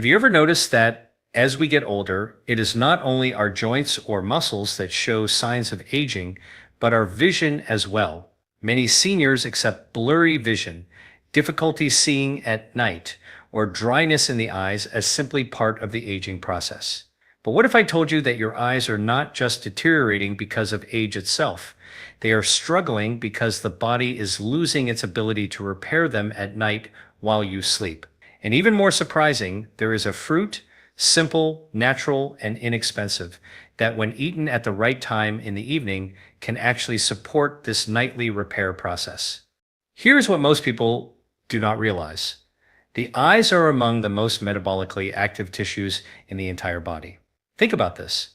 Have you ever noticed that as we get older, it is not only our joints or muscles that show signs of aging, but our vision as well? Many seniors accept blurry vision, difficulty seeing at night, or dryness in the eyes as simply part of the aging process. But what if I told you that your eyes are not just deteriorating because of age itself? They are struggling because the body is losing its ability to repair them at night while you sleep. And even more surprising, there is a fruit, simple, natural, and inexpensive, that when eaten at the right time in the evening can actually support this nightly repair process. Here's what most people do not realize. The eyes are among the most metabolically active tissues in the entire body. Think about this.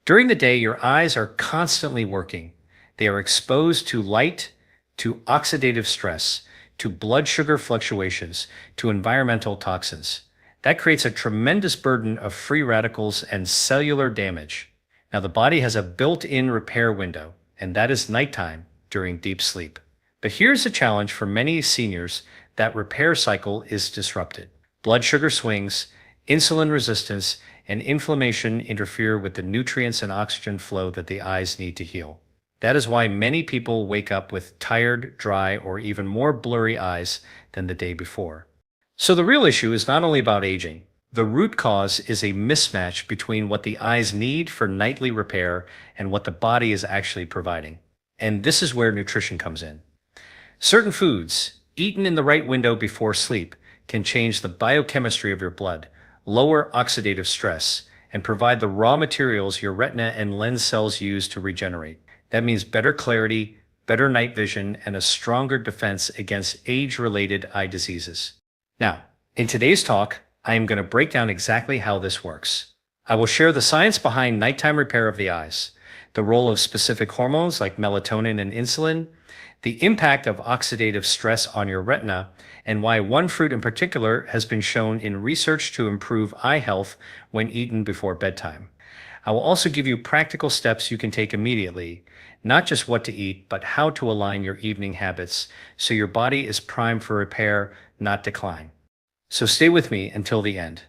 During the day, your eyes are constantly working. They are exposed to light, to oxidative stress, to blood sugar fluctuations, to environmental toxins. That creates a tremendous burden of free radicals and cellular damage. Now, the body has a built-in repair window, and that is nighttime during deep sleep. But here's the challenge for many seniors: that repair cycle is disrupted. Blood sugar swings, insulin resistance, and inflammation interfere with the nutrients and oxygen flow that the eyes need to heal. That is why many people wake up with tired, dry, or even more blurry eyes than the day before. So the real issue is not only about aging. The root cause is a mismatch between what the eyes need for nightly repair and what the body is actually providing. And this is where nutrition comes in. Certain foods, eaten in the right window before sleep, can change the biochemistry of your blood, lower oxidative stress, and provide the raw materials your retina and lens cells use to regenerate. That means better clarity, better night vision, and a stronger defense against age-related eye diseases. Now, in today's talk, I am going to break down exactly how this works. I will share the science behind nighttime repair of the eyes, the role of specific hormones like melatonin and insulin, the impact of oxidative stress on your retina, and why one fruit in particular has been shown in research to improve eye health when eaten before bedtime. I will also give you practical steps you can take immediately, not just what to eat, but how to align your evening habits so your body is primed for repair, not decline. So stay with me until the end,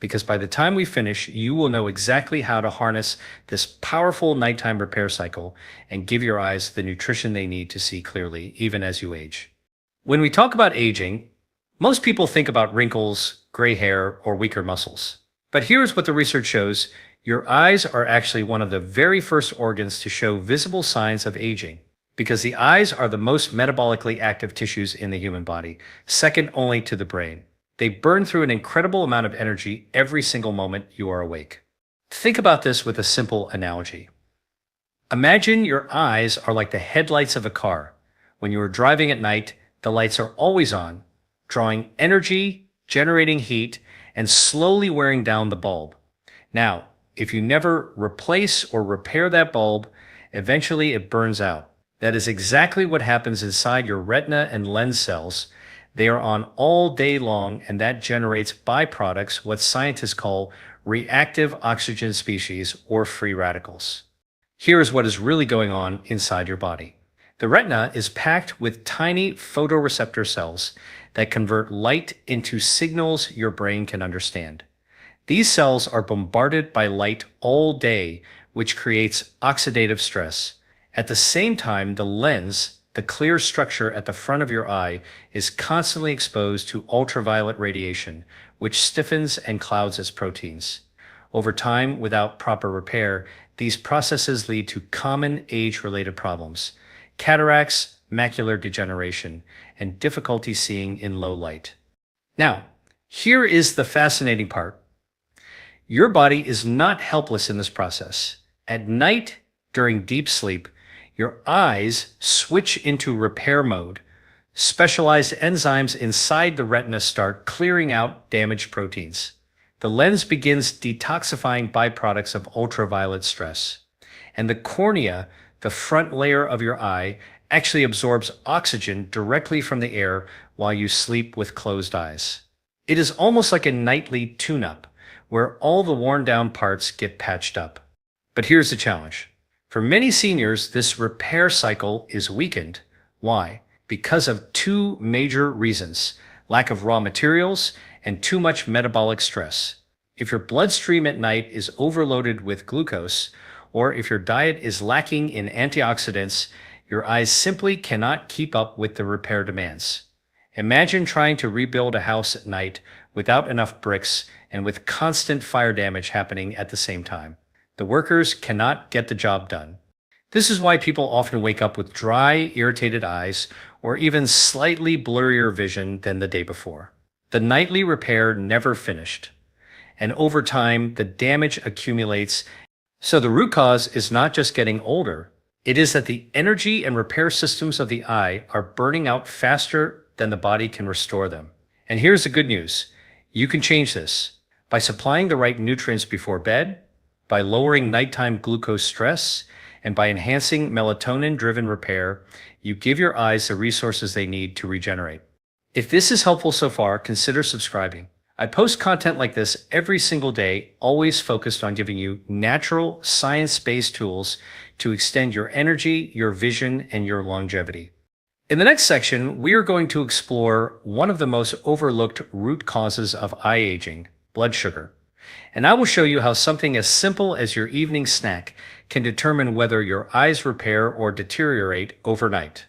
because by the time we finish, you will know exactly how to harness this powerful nighttime repair cycle and give your eyes the nutrition they need to see clearly, even as you age. When we talk about aging, most people think about wrinkles, gray hair, or weaker muscles. But here's what the research shows. Your eyes are actually one of the very first organs to show visible signs of aging, because the eyes are the most metabolically active tissues in the human body, second only to the brain. They burn through an incredible amount of energy every single moment you are awake. Think about this with a simple analogy. Imagine your eyes are like the headlights of a car. When you are driving at night, the lights are always on, drawing energy, generating heat, and slowly wearing down the bulb. Now, if you never replace or repair that bulb, eventually it burns out. That is exactly what happens inside your retina and lens cells. They are on all day long, and that generates byproducts, what scientists call reactive oxygen species or free radicals. Here is what is really going on inside your body. The retina is packed with tiny photoreceptor cells that convert light into signals your brain can understand. These cells are bombarded by light all day, which creates oxidative stress. At the same time, the lens, the clear structure at the front of your eye, is constantly exposed to ultraviolet radiation, which stiffens and clouds its proteins. Over time, without proper repair, these processes lead to common age-related problems: cataracts, macular degeneration, and difficulty seeing in low light. Now, here is the fascinating part. Your body is not helpless in this process. At night, during deep sleep, your eyes switch into repair mode. Specialized enzymes inside the retina start clearing out damaged proteins. The lens begins detoxifying byproducts of ultraviolet stress. And the cornea, the front layer of your eye, actually absorbs oxygen directly from the air while you sleep with closed eyes. It is almost like a nightly tune-up, where all the worn-down parts get patched up. But here's the challenge. For many seniors, this repair cycle is weakened. Why? Because of two major reasons: lack of raw materials and too much metabolic stress. If your bloodstream at night is overloaded with glucose, or if your diet is lacking in antioxidants, your eyes simply cannot keep up with the repair demands. Imagine trying to rebuild a house at night without enough bricks and with constant fire damage happening at the same time. The workers cannot get the job done. This is why people often wake up with dry, irritated eyes or even slightly blurrier vision than the day before. The nightly repair never finished, and over time, the damage accumulates. So the root cause is not just getting older, it is that the energy and repair systems of the eye are burning out faster than the body can restore them. And here's the good news. You can change this by supplying the right nutrients before bed, by lowering nighttime glucose stress, and by enhancing melatonin-driven repair. You give your eyes the resources they need to regenerate. If this is helpful so far, consider subscribing. I post content like this every single day, always focused on giving you natural, science-based tools to extend your energy, your vision, and your longevity. In the next section, we are going to explore one of the most overlooked root causes of eye aging, blood sugar. And I will show you how something as simple as your evening snack can determine whether your eyes repair or deteriorate overnight.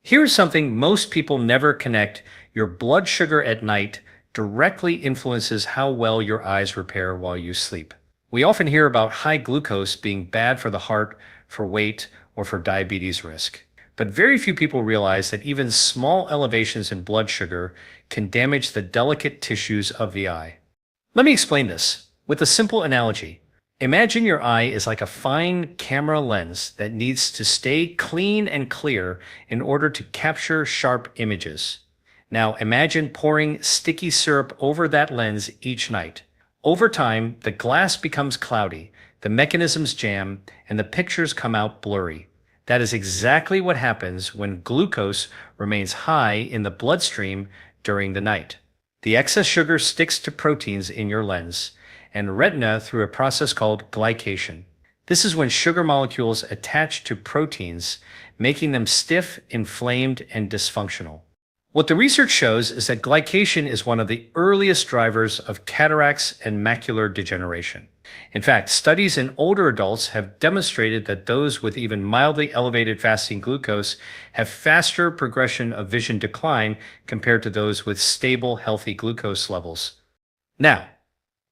Here's something most people never connect. Your blood sugar at night directly influences how well your eyes repair while you sleep. We often hear about high glucose being bad for the heart, for weight, or for diabetes risk. But very few people realize that even small elevations in blood sugar can damage the delicate tissues of the eye. Let me explain this with a simple analogy. Imagine your eye is like a fine camera lens that needs to stay clean and clear in order to capture sharp images. Now imagine pouring sticky syrup over that lens each night. Over time, the glass becomes cloudy, the mechanisms jam, and the pictures come out blurry. That is exactly what happens when glucose remains high in the bloodstream during the night. The excess sugar sticks to proteins in your lens and retina through a process called glycation. This is when sugar molecules attach to proteins, making them stiff, inflamed, and dysfunctional. What the research shows is that glycation is one of the earliest drivers of cataracts and macular degeneration. In fact, studies in older adults have demonstrated that those with even mildly elevated fasting glucose have faster progression of vision decline compared to those with stable, healthy glucose levels. Now,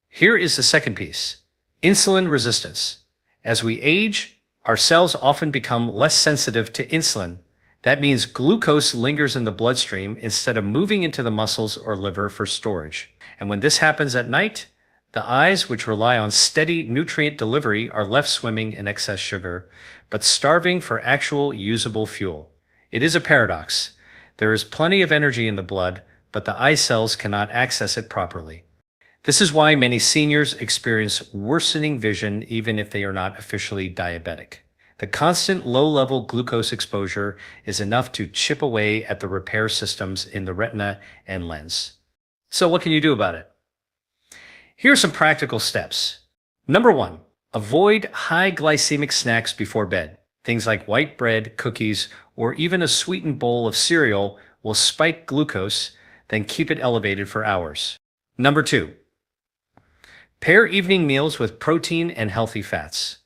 here is the second piece: insulin resistance. As we age, our cells often become less sensitive to insulin. That means glucose lingers in the bloodstream instead of moving into the muscles or liver for storage. And when this happens at night, the eyes, which rely on steady nutrient delivery, are left swimming in excess sugar, but starving for actual usable fuel. It is a paradox. There is plenty of energy in the blood, but the eye cells cannot access it properly. This is why many seniors experience worsening vision even if they are not officially diabetic. The constant low-level glucose exposure is enough to chip away at the repair systems in the retina and lens. So what can you do about it? Here are some practical steps. Number 1, avoid high glycemic snacks before bed. Things like white bread, cookies, or even a sweetened bowl of cereal will spike glucose, then keep it elevated for hours. Number 2, pair evening meals with protein and healthy fats.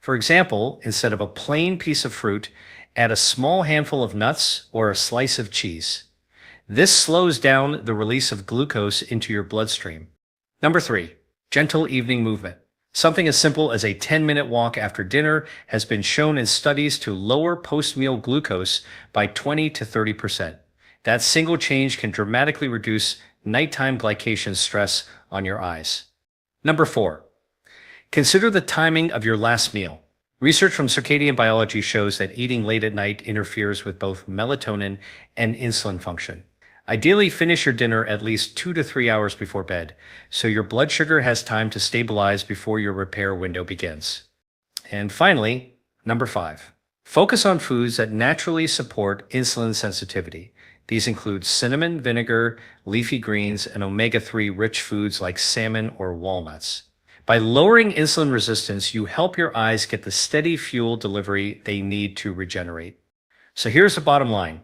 For example, instead of a plain piece of fruit, add a small handful of nuts or a slice of cheese. This slows down the release of glucose into your bloodstream. Number 3, gentle evening movement. Something as simple as a 10-minute walk after dinner has been shown in studies to lower post-meal glucose by 20 to 30%. That single change can dramatically reduce nighttime glycation stress on your eyes. Number 4, consider the timing of your last meal. Research from circadian biology shows that eating late at night interferes with both melatonin and insulin function. Ideally, finish your dinner at least 2 to 3 hours before bed, so your blood sugar has time to stabilize before your repair window begins. And finally, number 5, focus on foods that naturally support insulin sensitivity. These include cinnamon, vinegar, leafy greens, and omega-3 rich foods like salmon or walnuts. By lowering insulin resistance, you help your eyes get the steady fuel delivery they need to regenerate. So here's the bottom line.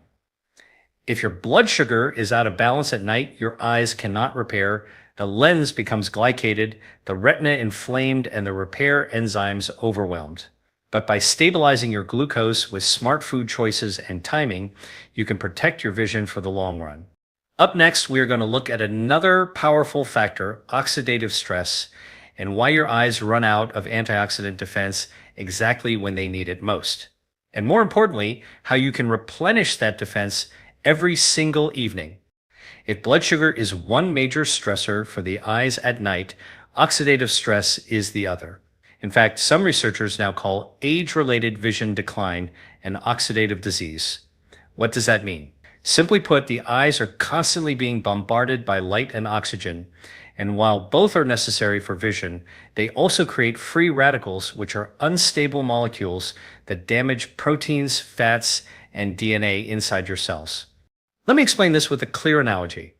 If your blood sugar is out of balance at night, your eyes cannot repair, the lens becomes glycated, the retina inflamed, and the repair enzymes overwhelmed. But by stabilizing your glucose with smart food choices and timing, you can protect your vision for the long run. Up next, we are going to look at another powerful factor, oxidative stress, and why your eyes run out of antioxidant defense exactly when they need it most. And more importantly, how you can replenish that defense every single evening. If blood sugar is one major stressor for the eyes at night, oxidative stress is the other. In fact, some researchers now call age-related vision decline an oxidative disease. What does that mean? Simply put, the eyes are constantly being bombarded by light and oxygen, and while both are necessary for vision, they also create free radicals, which are unstable molecules that damage proteins, fats, and DNA inside your cells. Let me explain this with a clear analogy.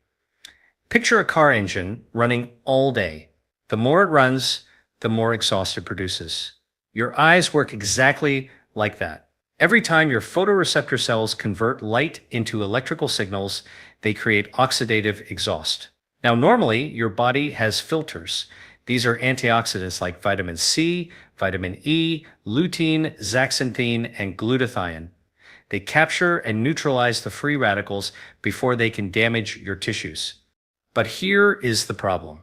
Picture a car engine running all day. The more it runs, the more exhaust it produces. Your eyes work exactly like that. Every time your photoreceptor cells convert light into electrical signals, they create oxidative exhaust. Now, normally, your body has filters. These are antioxidants like vitamin C, vitamin E, lutein, zeaxanthin, and glutathione. They capture and neutralize the free radicals before they can damage your tissues. But here is the problem.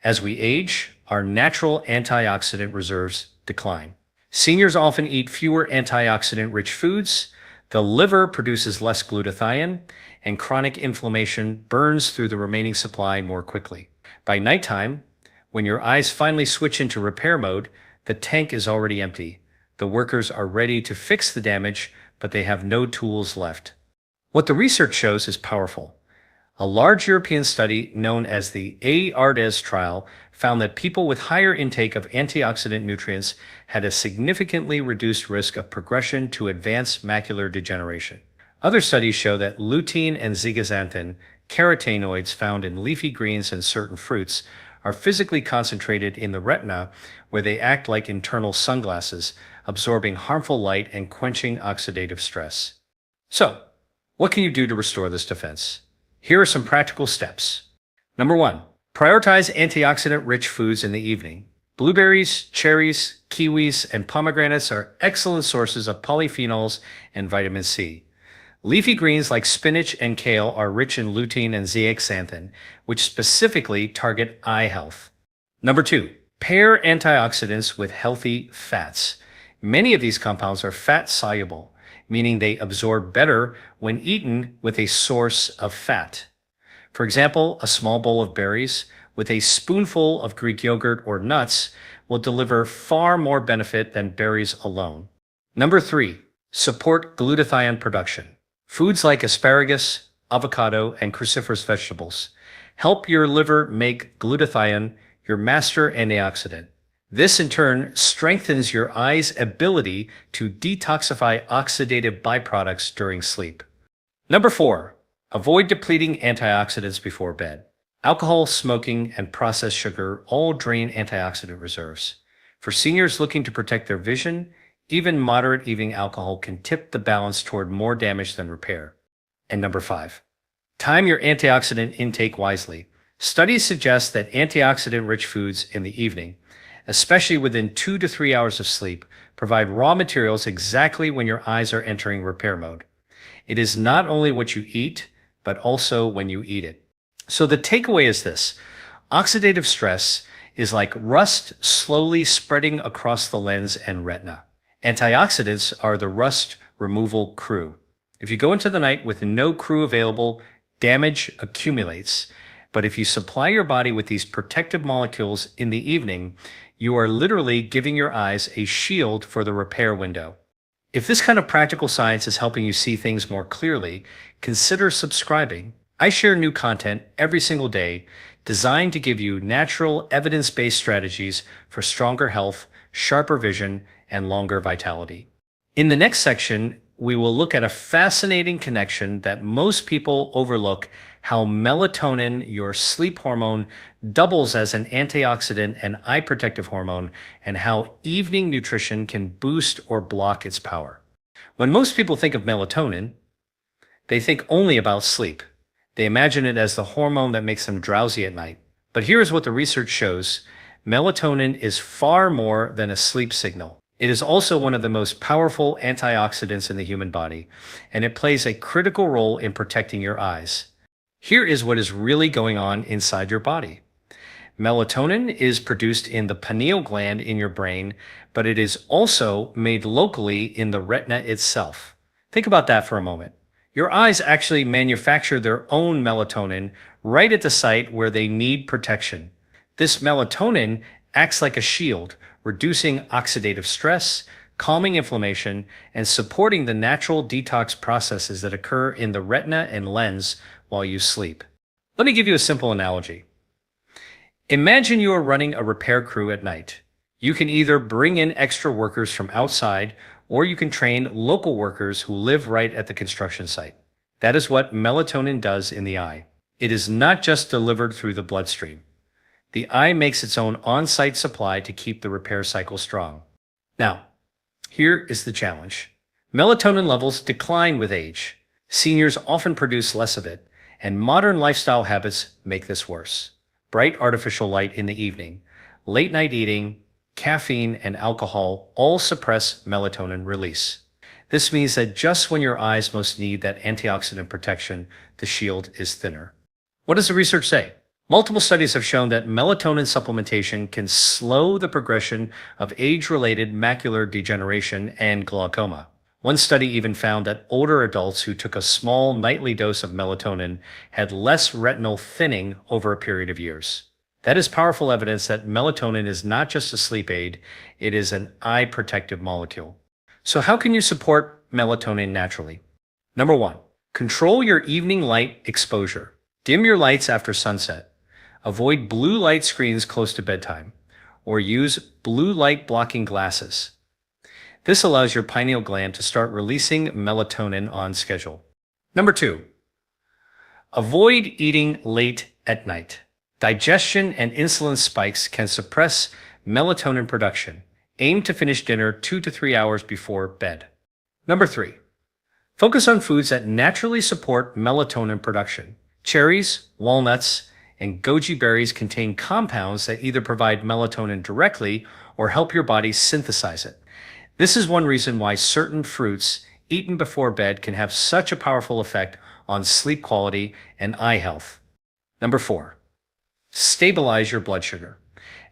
As we age, our natural antioxidant reserves decline. Seniors often eat fewer antioxidant-rich foods, the liver produces less glutathione, and chronic inflammation burns through the remaining supply more quickly. By nighttime, when your eyes finally switch into repair mode, the tank is already empty. The workers are ready to fix the damage, but they have no tools left. What the research shows is powerful. A large European study known as the ARDES trial found that people with higher intake of antioxidant nutrients had a significantly reduced risk of progression to advanced macular degeneration. Other studies show that lutein and zeaxanthin, carotenoids found in leafy greens and certain fruits, are physically concentrated in the retina, where they act like internal sunglasses, absorbing harmful light and quenching oxidative stress. So, what can you do to restore this defense? Here are some practical steps. Number 1, prioritize antioxidant-rich foods in the evening. Blueberries, cherries, kiwis, and pomegranates are excellent sources of polyphenols and vitamin C. Leafy greens like spinach and kale are rich in lutein and zeaxanthin, which specifically target eye health. Number 2, pair antioxidants with healthy fats. Many of these compounds are fat-soluble, meaning they absorb better when eaten with a source of fat. For example, a small bowl of berries with a spoonful of Greek yogurt or nuts will deliver far more benefit than berries alone. Number 3, support glutathione production. Foods like asparagus, avocado, and cruciferous vegetables help your liver make glutathione, your master antioxidant. This in turn strengthens your eye's ability to detoxify oxidative byproducts during sleep. Number 4, avoid depleting antioxidants before bed. Alcohol, smoking, and processed sugar all drain antioxidant reserves. For seniors looking to protect their vision, even moderate evening alcohol can tip the balance toward more damage than repair. And number 5, time your antioxidant intake wisely. Studies suggest that antioxidant-rich foods in the evening, especially within 2 to 3 hours of sleep, provide raw materials exactly when your eyes are entering repair mode. It is not only what you eat, but also when you eat it. So the takeaway is this: oxidative stress is like rust slowly spreading across the lens and retina. Antioxidants are the rust removal crew. If you go into the night with no crew available, damage accumulates. But if you supply your body with these protective molecules in the evening, you are literally giving your eyes a shield for the repair window. If this kind of practical science is helping you see things more clearly, consider subscribing. I share new content every single day designed to give you natural, evidence-based strategies for stronger health, sharper vision, and longer vitality. In the next section, we will look at a fascinating connection that most people overlook: how melatonin, your sleep hormone, doubles as an antioxidant and eye protective hormone, and how evening nutrition can boost or block its power. When most people think of melatonin, They think only about sleep. They imagine it as the hormone that makes them drowsy at night. But here's what the research shows. Melatonin is far more than a sleep signal. It is also one of the most powerful antioxidants in the human body, and it plays a critical role in protecting your eyes. Here is what is really going on inside your body. Melatonin is produced in the pineal gland in your brain, but it is also made locally in the retina itself. Think about that for a moment. Your eyes actually manufacture their own melatonin right at the site where they need protection. This melatonin acts like a shield, reducing oxidative stress, calming inflammation, and supporting the natural detox processes that occur in the retina and lens while you sleep. Let me give you a simple analogy. Imagine you are running a repair crew at night. You can either bring in extra workers from outside, or you can train local workers who live right at the construction site. That is what melatonin does in the eye. It is not just delivered through the bloodstream. The eye makes its own on-site supply to keep the repair cycle strong. Now, here is the challenge. Melatonin levels decline with age. Seniors often produce less of it, and modern lifestyle habits make this worse. Bright artificial light in the evening, late night eating, caffeine, and alcohol all suppress melatonin release. This means that just when your eyes most need that antioxidant protection, the shield is thinner. What does the research say? Multiple studies have shown that melatonin supplementation can slow the progression of age-related macular degeneration and glaucoma. One study even found that older adults who took a small nightly dose of melatonin had less retinal thinning over a period of years. That is powerful evidence that melatonin is not just a sleep aid, it is an eye protective molecule. So how can you support melatonin naturally? Number 1, control your evening light exposure. Dim your lights after sunset. Avoid blue light screens close to bedtime, or use blue light blocking glasses. This allows your pineal gland to start releasing melatonin on schedule. Number 2, avoid eating late at night. Digestion and insulin spikes can suppress melatonin production. Aim to finish dinner 2 to 3 hours before bed. Number 3, focus on foods that naturally support melatonin production. Cherries, walnuts, and goji berries contain compounds that either provide melatonin directly or help your body synthesize it. This is one reason why certain fruits eaten before bed can have such a powerful effect on sleep quality and eye health. Number 4, stabilize your blood sugar.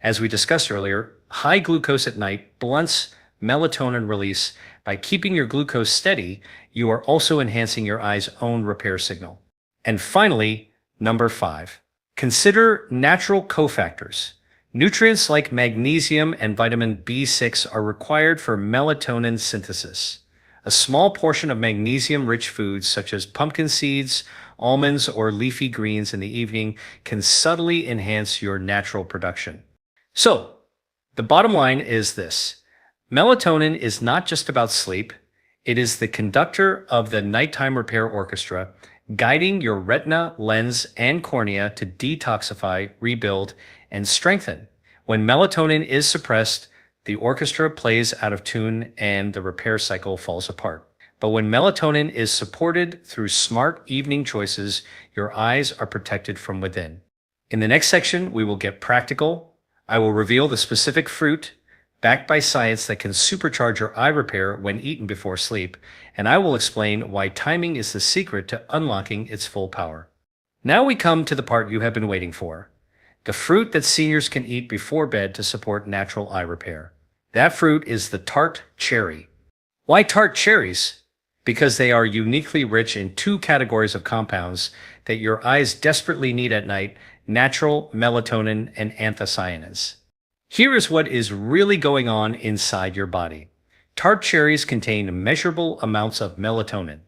As we discussed earlier, high glucose at night blunts melatonin release. By keeping your glucose steady, you are also enhancing your eye's own repair signal. And finally, number 5, consider natural cofactors. Nutrients like magnesium and vitamin B6 are required for melatonin synthesis. A small portion of magnesium-rich foods such as pumpkin seeds, almonds, or leafy greens in the evening can subtly enhance your natural production. So, the bottom line is this. Melatonin is not just about sleep. It is the conductor of the nighttime repair orchestra, guiding your retina, lens, and cornea to detoxify, rebuild, and strengthen. When melatonin is suppressed, the orchestra plays out of tune and the repair cycle falls apart. But when melatonin is supported through smart evening choices, your eyes are protected from within. In the next section, we will get practical. I will reveal the specific fruit, backed by science, that can supercharge your eye repair when eaten before sleep, and I will explain why timing is the secret to unlocking its full power. Now we come to the part you have been waiting for. The fruit that seniors can eat before bed to support natural eye repair. That fruit is the tart cherry. Why tart cherries? Because they are uniquely rich in 2 categories of compounds that your eyes desperately need at night: natural melatonin and anthocyanins. Here is what is really going on inside your body. Tart cherries contain measurable amounts of melatonin.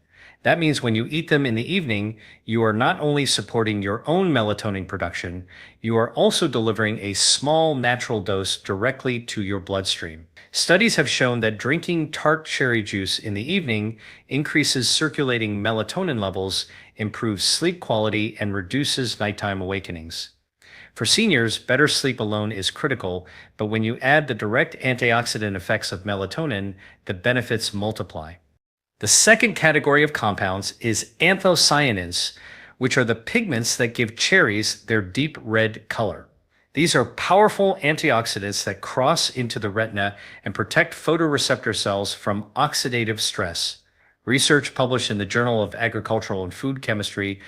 That means when you eat them in the evening, you are not only supporting your own melatonin production, you are also delivering a small natural dose directly to your bloodstream. Studies have shown that drinking tart cherry juice in the evening increases circulating melatonin levels, improves sleep quality, and reduces nighttime awakenings. For seniors, better sleep alone is critical, but when you add the direct antioxidant effects of melatonin, the benefits multiply. The second category of compounds is anthocyanins, which are the pigments that give cherries their deep red color. These are powerful antioxidants that cross into the retina and protect photoreceptor cells from oxidative stress. Research published in the Journal of Agricultural and Food Chemistry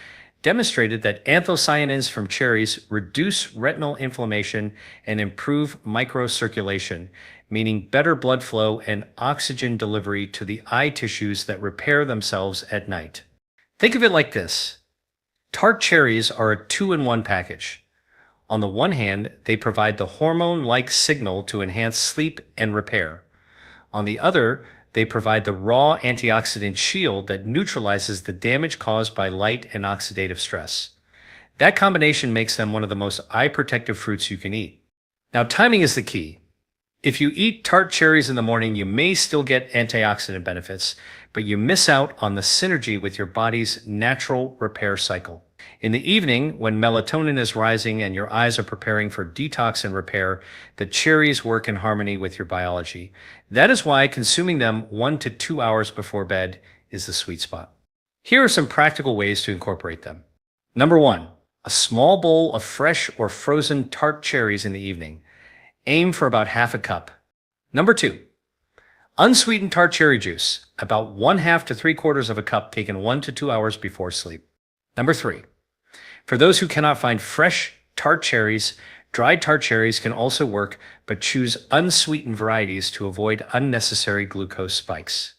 demonstrated that anthocyanins from cherries reduce retinal inflammation and improve microcirculation, meaning better blood flow and oxygen delivery to the eye tissues that repair themselves at night. Think of it like this. Tart cherries are a two-in-one package. On the one hand, they provide the hormone-like signal to enhance sleep and repair. On the other, they provide the raw antioxidant shield that neutralizes the damage caused by light and oxidative stress. That combination makes them one of the most eye-protective fruits you can eat. Now, timing is the key. If you eat tart cherries in the morning, you may still get antioxidant benefits, but you miss out on the synergy with your body's natural repair cycle. In the evening, when melatonin is rising and your eyes are preparing for detox and repair, the cherries work in harmony with your biology. That is why consuming them 1 to 2 hours before bed is the sweet spot. Here are some practical ways to incorporate them. Number 1, a small bowl of fresh or frozen tart cherries in the evening. Aim for about half a cup. Number 2, unsweetened tart cherry juice, about 1/2 to 3/4 of a cup taken 1 to 2 hours before sleep. Number 3, for those who cannot find fresh tart cherries, dried tart cherries can also work, but choose unsweetened varieties to avoid unnecessary glucose spikes.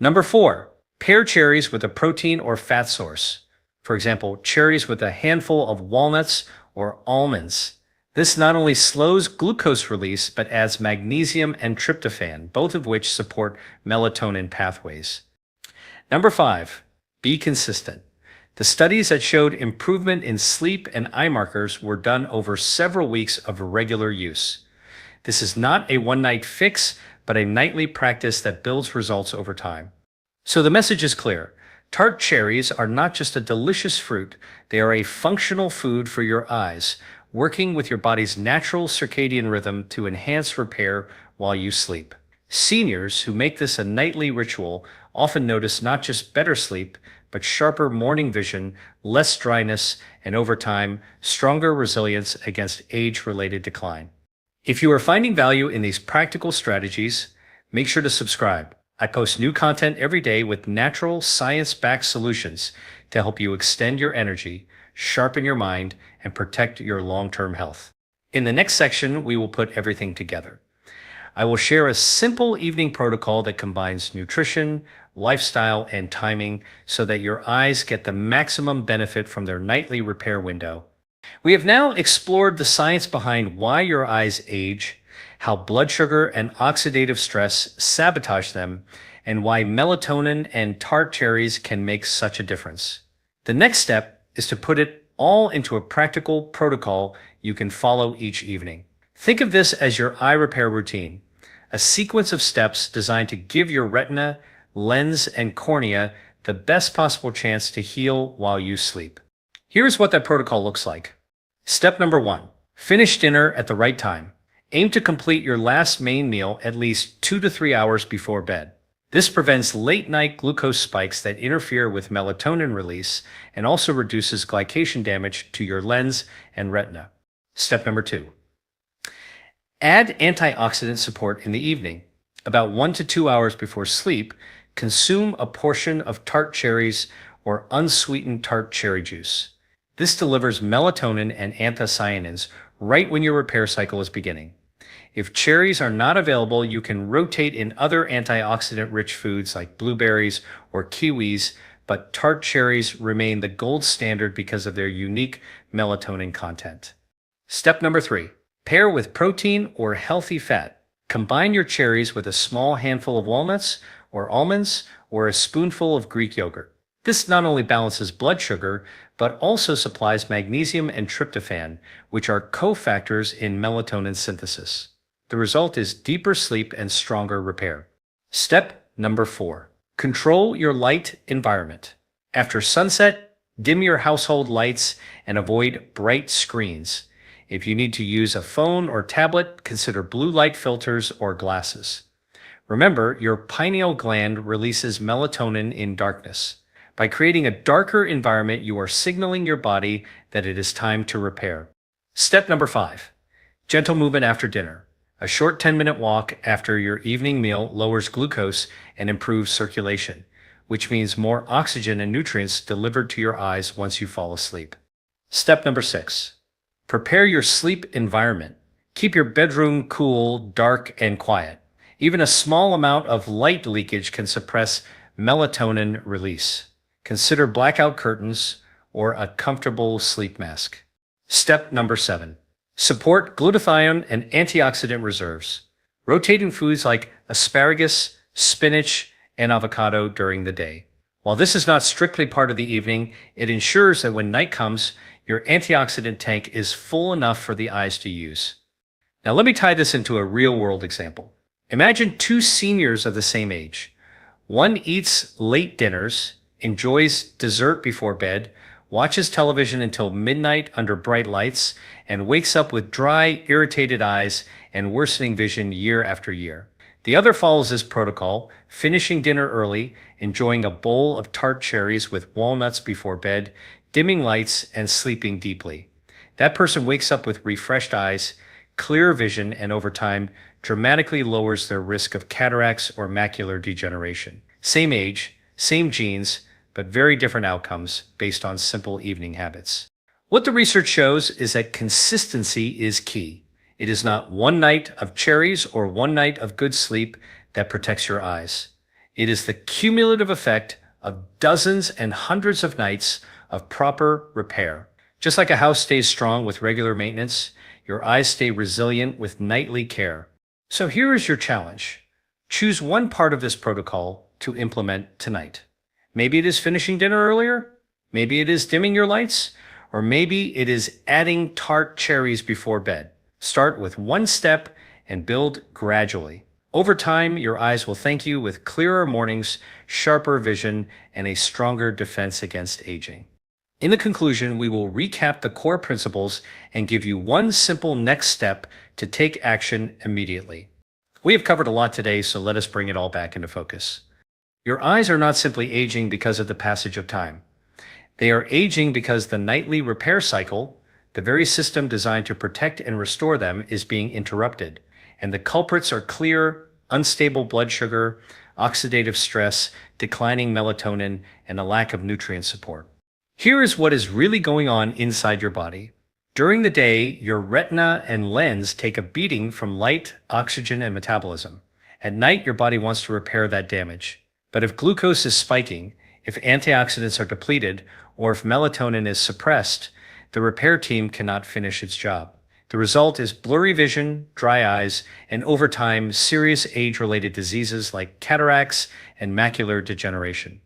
Number 4, pair cherries with a protein or fat source. For example, cherries with a handful of walnuts or almonds. This not only slows glucose release, but adds magnesium and tryptophan, both of which support melatonin pathways. Number 5, be consistent. The studies that showed improvement in sleep and eye markers were done over several weeks of regular use. This is not a one-night fix, but a nightly practice that builds results over time. So the message is clear. Tart cherries are not just a delicious fruit, they are a functional food for your eyes, working with your body's natural circadian rhythm to enhance repair while you sleep. Seniors who make this a nightly ritual often notice not just better sleep, but sharper morning vision, less dryness, and over time, stronger resilience against age-related decline. If you are finding value in these practical strategies, make sure to subscribe. I post new content every day with natural, science-backed solutions to help you extend your energy, sharpen your mind, and protect your long-term health. In the next section, we will put everything together. I will share a simple evening protocol that combines nutrition, lifestyle, and timing so that your eyes get the maximum benefit from their nightly repair window. We have now explored the science behind why your eyes age, how blood sugar and oxidative stress sabotage them, and why melatonin and tart cherries can make such a difference. The next step is to put it all into a practical protocol you can follow each evening. Think of this as your eye repair routine, a sequence of steps designed to give your retina, lens, and cornea the best possible chance to heal while you sleep. Here's what that protocol looks like. Step number 1, finish dinner at the right time. Aim to complete your last main meal at least 2 to 3 hours before bed. This prevents late-night glucose spikes that interfere with melatonin release and also reduces glycation damage to your lens and retina. Step number 2, add antioxidant support in the evening. About 1 to 2 hours before sleep, consume a portion of tart cherries or unsweetened tart cherry juice. This delivers melatonin and anthocyanins right when your repair cycle is beginning. If cherries are not available, you can rotate in other antioxidant-rich foods like blueberries or kiwis, but tart cherries remain the gold standard because of their unique melatonin content. Step number 3, pair with protein or healthy fat. Combine your cherries with a small handful of walnuts or almonds or a spoonful of Greek yogurt. This not only balances blood sugar, but also supplies magnesium and tryptophan, which are cofactors in melatonin synthesis. The result is deeper sleep and stronger repair. Step number 4, control your light environment. After sunset, dim your household lights and avoid bright screens. If you need to use a phone or tablet, consider blue light filters or glasses. Remember, your pineal gland releases melatonin in darkness. By creating a darker environment, you are signaling your body that it is time to repair. Step number 5. Gentle movement after dinner. A short 10-minute walk after your evening meal lowers glucose and improves circulation, which means more oxygen and nutrients delivered to your eyes once you fall asleep. Step number 6. Prepare your sleep environment. Keep your bedroom cool, dark, and quiet. Even a small amount of light leakage can suppress melatonin release. Consider blackout curtains or a comfortable sleep mask. Step number 7. Support glutathione and antioxidant reserves. Rotating foods like asparagus, spinach, and avocado during the day. While this is not strictly part of the evening, it ensures that when night comes, your antioxidant tank is full enough for the eyes to use. Now let me tie this into a real-world example. Imagine two seniors of the same age. One eats late dinners, enjoys dessert before bed, watches television until midnight under bright lights, and wakes up with dry, irritated eyes and worsening vision year after year. The other follows this protocol, finishing dinner early, enjoying a bowl of tart cherries with walnuts before bed, dimming lights, and sleeping deeply. That person wakes up with refreshed eyes, clear vision, and over time, dramatically lowers their risk of cataracts or macular degeneration. Same age, same genes, but very different outcomes based on simple evening habits. What the research shows is that consistency is key. It is not one night of cherries or one night of good sleep that protects your eyes. It is the cumulative effect of dozens and hundreds of nights of proper repair. Just like a house stays strong with regular maintenance, your eyes stay resilient with nightly care. So here is your challenge. Choose one part of this protocol to implement tonight. Maybe it is finishing dinner earlier, maybe it is dimming your lights, or maybe it is adding tart cherries before bed. Start with one step and build gradually. Over time, your eyes will thank you with clearer mornings, sharper vision, and a stronger defense against aging. In the conclusion, we will recap the core principles and give you one simple next step to take action immediately. We have covered a lot today, so let us bring it all back into focus. Your eyes are not simply aging because of the passage of time. They are aging because the nightly repair cycle, the very system designed to protect and restore them, is being interrupted. And the culprits are clear: unstable blood sugar, oxidative stress, declining melatonin, and a lack of nutrient support. Here is what is really going on inside your body. During the day, your retina and lens take a beating from light, oxygen, and metabolism. At night, your body wants to repair that damage. But if glucose is spiking, if antioxidants are depleted, or if melatonin is suppressed, the repair team cannot finish its job. The result is blurry vision, dry eyes, and over time, serious age-related diseases like cataracts and macular degeneration.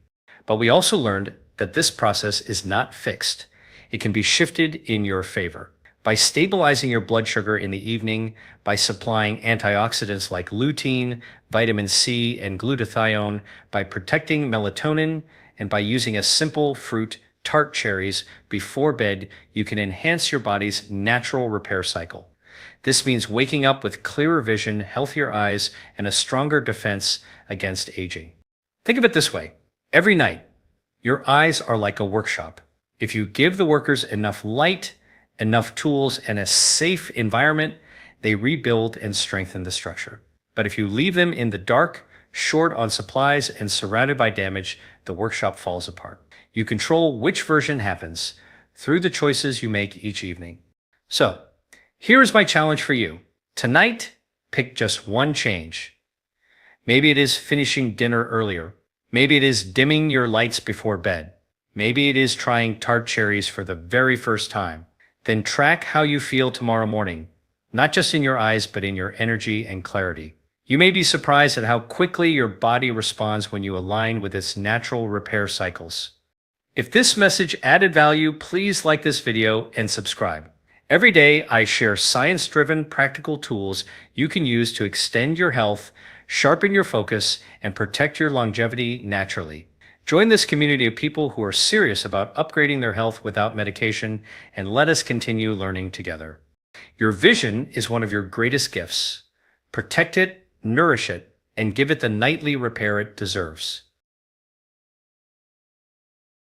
But we also learned that this process is not fixed. It can be shifted in your favor. By stabilizing your blood sugar in the evening, by supplying antioxidants like lutein, vitamin C, and glutathione, by protecting melatonin, and by using a simple fruit, tart cherries, before bed, you can enhance your body's natural repair cycle. This means waking up with clearer vision, healthier eyes, and a stronger defense against aging. Think of it this way. Every night, your eyes are like a workshop. If you give the workers enough light, enough tools, and a safe environment, they rebuild and strengthen the structure. But if you leave them in the dark, short on supplies, and surrounded by damage, the workshop falls apart. You control which version happens through the choices you make each evening. So, here is my challenge for you. Tonight, pick just one change. Maybe it is finishing dinner earlier. Maybe it is dimming your lights before bed. Maybe it is trying tart cherries for the very first time. Then track how you feel tomorrow morning, not just in your eyes, but in your energy and clarity. You may be surprised at how quickly your body responds when you align with its natural repair cycles. If this message added value, please like this video and subscribe. Every day, I share science-driven, practical tools you can use to extend your health, sharpen your focus, and protect your longevity naturally. Join this community of people who are serious about upgrading their health without medication, and let us continue learning together. Your vision is one of your greatest gifts. Protect it, nourish it, and give it the nightly repair it deserves.